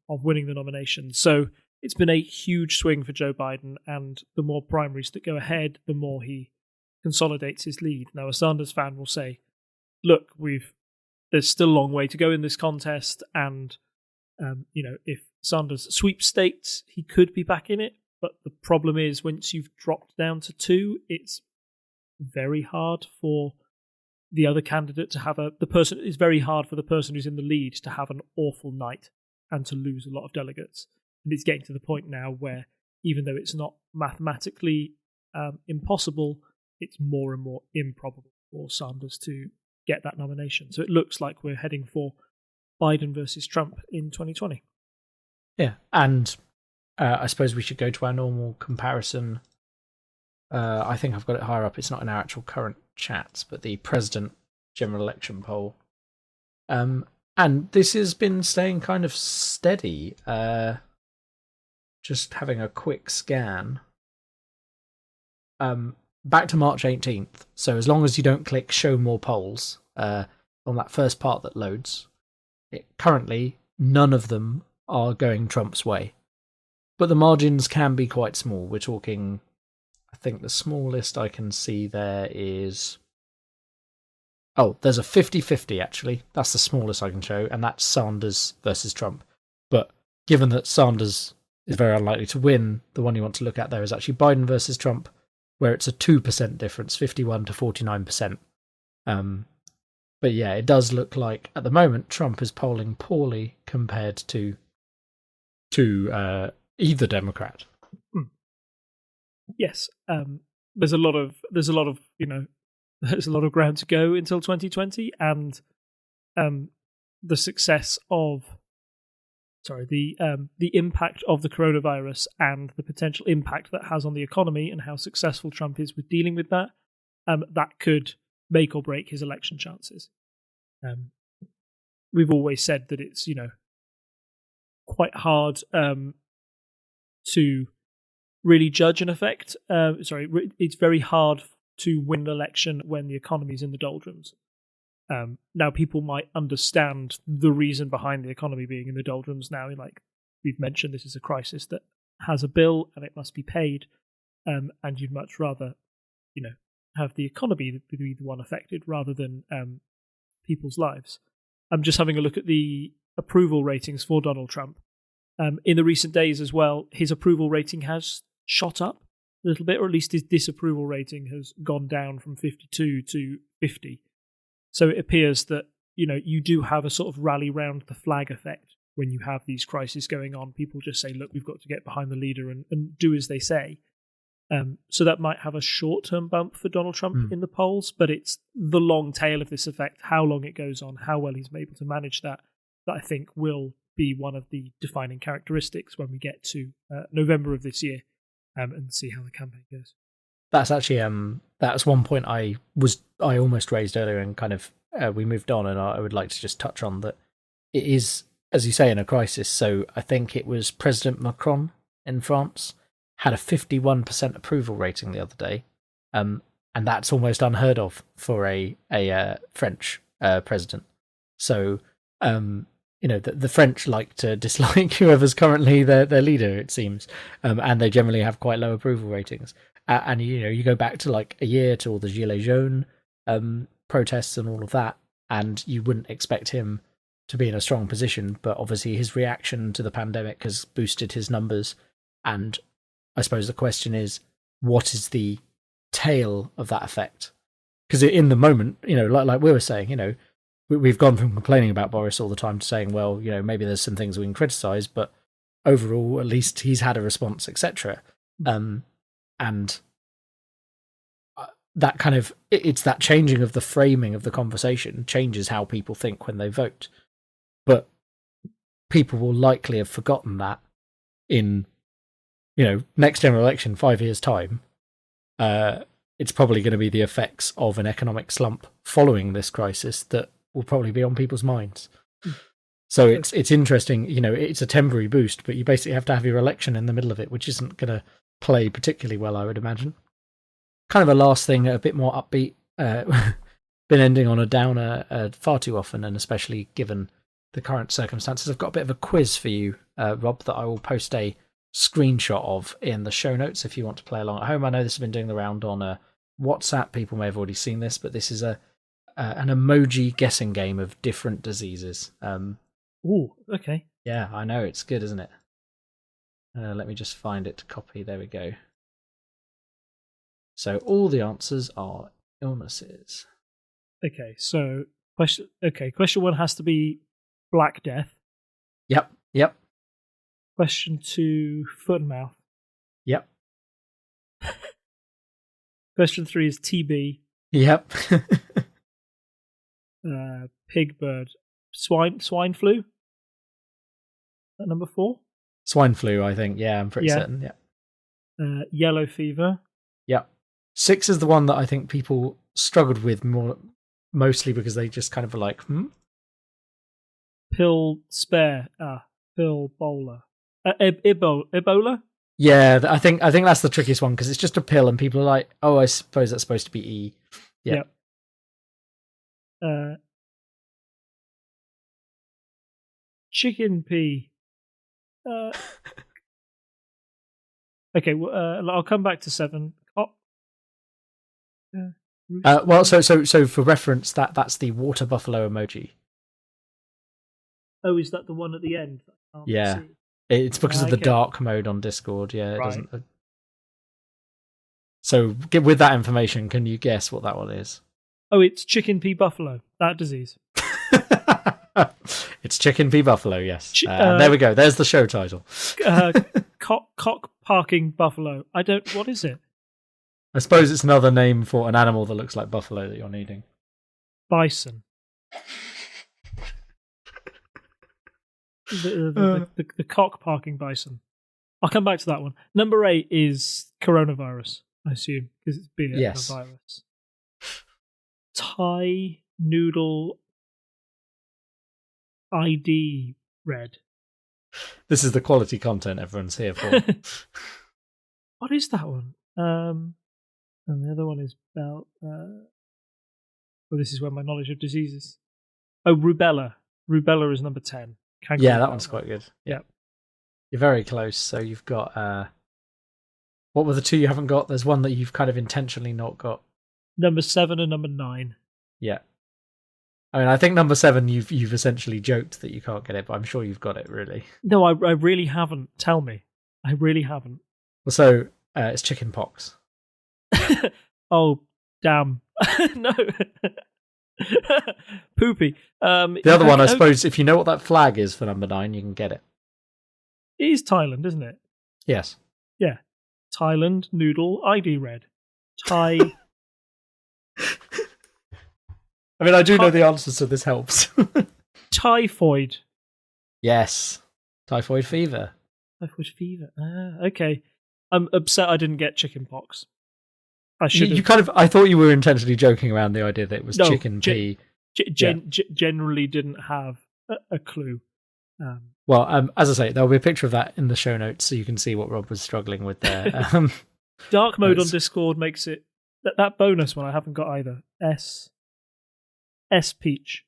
Speaker 2: of winning the nomination. So it's been a huge swing for Joe Biden, and the more primaries that go ahead, the more he consolidates his lead. Now, a Sanders fan will say, look, there's still a long way to go in this contest, and if Sanders sweeps states, he could be back in it. But the problem is, once you've dropped down to 2, it's very hard for the other candidate to have it's very hard for the person who's in the lead to have an awful night and to lose a lot of delegates. And it's getting to the point now where, even though it's not mathematically impossible, it's more and more improbable for Sanders to get that nomination. So it looks like we're heading for Biden versus Trump in 2020.
Speaker 1: Yeah, and I suppose we should go to our normal comparison. I think I've got it higher up. It's not in our actual current chat, but the president general election poll. And this has been staying kind of steady. Just having a quick scan. Back to March 18th. So as long as you don't click show more polls on that first part that loads, currently none of them are going Trump's way. But the margins can be quite small. We're talking, I think the smallest I can see there is... Oh, there's a 50-50 actually. That's the smallest I can show, and that's Sanders versus Trump. But given that Sanders is very unlikely to win, the one you want to look at there is actually Biden versus Trump, where it's a 2% difference, 51 to 49%. But yeah, it does look like at the moment Trump is polling poorly compared to either Democrat.
Speaker 2: Yes, there's a lot of there's a lot of ground to go until 2020, and the success of the impact of the coronavirus and the potential impact that has on the economy and how successful Trump is with dealing with that, that could make or break his election chances. We've always said that it's quite hard to really judge an effect. It's very hard to win an election when the economy's in the doldrums. Now, people might understand the reason behind the economy being in the doldrums now. Like we've mentioned, this is a crisis that has a bill and it must be paid, and you'd much rather, have the economy be the one affected rather than people's lives. I'm just having a look at the approval ratings for Donald Trump. In the recent days as well, his approval rating has shot up a little bit, or at least his disapproval rating has gone down from 52 to 50. So it appears that, you do have a sort of rally round the flag effect when you have these crises going on. People just say, look, we've got to get behind the leader and do as they say. So that might have a short-term bump for Donald Trump in the polls, but it's the long tail of this effect, how long it goes on, how well he's able to manage that I think will be one of the defining characteristics when we get to November of this year and see how the campaign goes.
Speaker 1: That's actually that's one point I almost raised earlier, and kind of we moved on, and I would like to just touch on that. It is, as you say, in a crisis. So I think it was President Macron in France had a 51% approval rating the other day, and that's almost unheard of for a French president. So the French like to dislike whoever's currently their leader, it seems, and they generally have quite low approval ratings. And you go back to like a year to all the Gilets jaunes protests and all of that, and you wouldn't expect him to be in a strong position. But obviously his reaction to the pandemic has boosted his numbers. And I suppose the question is, what is the tail of that effect? Because in the moment, like we were saying, we've gone from complaining about Boris all the time to saying, well, maybe there's some things we can criticise, but overall, at least he's had a response, etc. And that kind of, it's that changing of the framing of the conversation changes how people think when they vote. But people will likely have forgotten that in, next general election, 5 years' time. It's probably going to be the effects of an economic slump following this crisis that will probably be on people's minds. So it's interesting, it's a temporary boost, but you basically have to have your election in the middle of it, which isn't going to play particularly well, I would imagine. Kind of a last thing, a bit more upbeat. Been ending on a downer far too often, and especially given the current circumstances. I've got a bit of a quiz for you, Rob, that I will post a screenshot of in the show notes if you want to play along at home. I know this has been doing the round on WhatsApp. People may have already seen this, but this is an emoji guessing game of different diseases.
Speaker 2: Ooh, okay.
Speaker 1: Yeah, I know, it's good, isn't it? Let me just find it to copy. There we go. So all the answers are illnesses.
Speaker 2: Okay, so question one has to be Black Death.
Speaker 1: Yep.
Speaker 2: Question 2, foot and mouth.
Speaker 1: Yep.
Speaker 2: Question 3 is TB.
Speaker 1: Yep.
Speaker 2: Pig, bird, swine flu. At number 4.
Speaker 1: Swine flu, I think. Yeah, I'm pretty certain. Yeah.
Speaker 2: Yellow fever.
Speaker 1: Yep. 6 is the one that I think people struggled with mostly because they just kind of were like,
Speaker 2: Pill spare. Pill bowler. Ebola?
Speaker 1: Yeah, I think that's the trickiest one because it's just a pill and people are like, oh, I suppose that's supposed to be E. Yeah.
Speaker 2: Yep. Chicken pea. Okay, well, I'll come back to 7.
Speaker 1: Well, so for reference, that's the water buffalo emoji.
Speaker 2: Oh, is that the one at the end?
Speaker 1: Yeah, it's because of the dark mode on Discord. Yeah, it doesn't. So, with that information, can you guess what that one is?
Speaker 2: Oh, it's chicken pea buffalo. That disease.
Speaker 1: It's chicken pea buffalo. Yes. There we go. There's the show title.
Speaker 2: Cock parking buffalo. What is it?
Speaker 1: I suppose it's another name for an animal that looks like buffalo that you're needing.
Speaker 2: Bison. The cock parking bison. I'll come back to that one. Number 8 is coronavirus, I assume, because it's been a virus. Thai noodle ID red.
Speaker 1: This is the quality content everyone's here for.
Speaker 2: What is that one? And the other one is about. Well, this is where my knowledge of diseases. Oh, rubella. Rubella is number 10.
Speaker 1: Yeah, that one's quite good.
Speaker 2: Yeah.
Speaker 1: You're very close. So you've got. What were the 2 you haven't got? There's one that you've kind of intentionally not got.
Speaker 2: Number 7 and number 9.
Speaker 1: Yeah. I mean, I think number 7, you've essentially joked that you can't get it, but I'm sure you've got it, really.
Speaker 2: No, I really haven't. Tell me. I really haven't.
Speaker 1: Well, so it's chicken pox.
Speaker 2: Oh, damn. No. Poopy.
Speaker 1: The other one, I suppose, if you know what that flag is for number 9, you can get it.
Speaker 2: It is Thailand, isn't it?
Speaker 1: Yes.
Speaker 2: Yeah. Thailand, noodle, ID red. Thai.
Speaker 1: I mean, I do know the answers, so this helps.
Speaker 2: Typhoid.
Speaker 1: Yes. Typhoid fever.
Speaker 2: Typhoid fever. Okay. I'm upset I didn't get chicken pox. I should have.
Speaker 1: You kind of. I thought you were intentionally joking around the idea that it was chicken pea.
Speaker 2: Generally didn't have a clue.
Speaker 1: Well, as I say, there'll be a picture of that in the show notes so you can see what Rob was struggling with there.
Speaker 2: Dark mode on Discord makes it. That bonus one I haven't got either. Speech.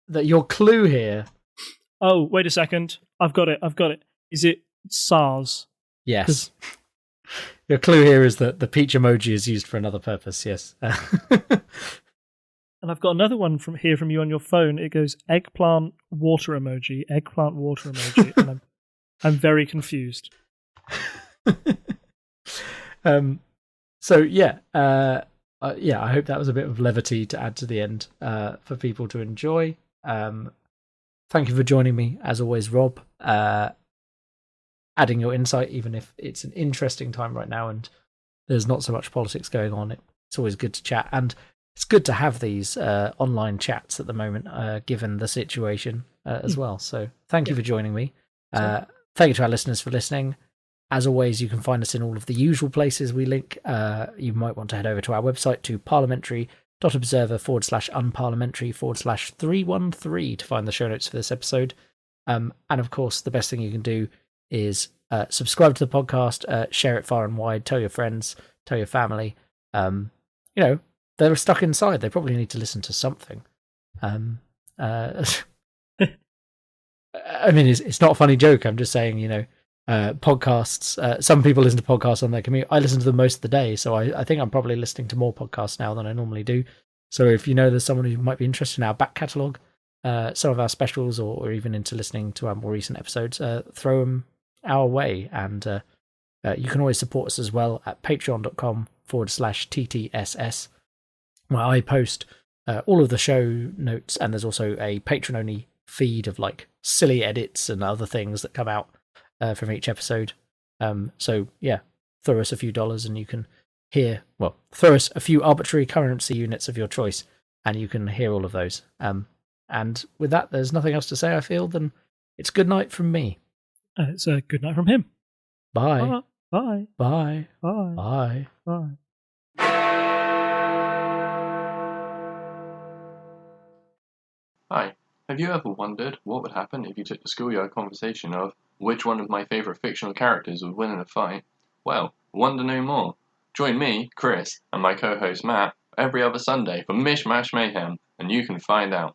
Speaker 1: That your clue here.
Speaker 2: Oh, wait a second. I've got it. Is it SARS?
Speaker 1: Yes. Your clue here is that the peach emoji is used for another purpose, yes.
Speaker 2: And I've got another one from you on your phone. It goes eggplant water emoji, and I'm very confused.
Speaker 1: So yeah, I hope that was a bit of levity to add to the end for people to enjoy. Thank you for joining me, as always, Rob. Adding your insight, even if it's an interesting time right now and there's not so much politics going on. It's always good to chat, and it's good to have these online chats at the moment, given the situation as well. So thank you for joining me. Thank you to our listeners for listening. As always, you can find us in all of the usual places we link. You might want to head over to our website to parliamentary.observer/unparliamentary/313 to find the show notes for this episode. And of course, the best thing you can do is subscribe to the podcast, share it far and wide, tell your friends, tell your family. They're stuck inside. They probably need to listen to something. I mean, it's not a funny joke. I'm just saying, podcasts. Some people listen to podcasts on their commute. I listen to them most of the day, so I think I'm probably listening to more podcasts now than I normally do. So if you know there's someone who might be interested in our back catalogue, some of our specials, or even into listening to our more recent episodes, throw them our way. And you can always support us as well at patreon.com/TTSS, where I post all of the show notes, and there's also a patron-only feed of like silly edits and other things that come out from each episode. So yeah, throw us a few dollars and you can throw us a few arbitrary currency units of your choice and you can hear all of those. And with that, there's nothing else to say, I feel, than it's good night from me.
Speaker 2: It's a good night from him.
Speaker 1: Bye.
Speaker 2: Bye.
Speaker 1: Bye.
Speaker 2: Bye.
Speaker 1: Bye.
Speaker 2: Bye.
Speaker 3: Hi, have you ever wondered what would happen if you took the schoolyard conversation of which one of my favourite fictional characters would win in a fight? Well, wonder no more. Join me, Chris, and my co-host Matt every other Sunday for Mish Mash Mayhem, and you can find out.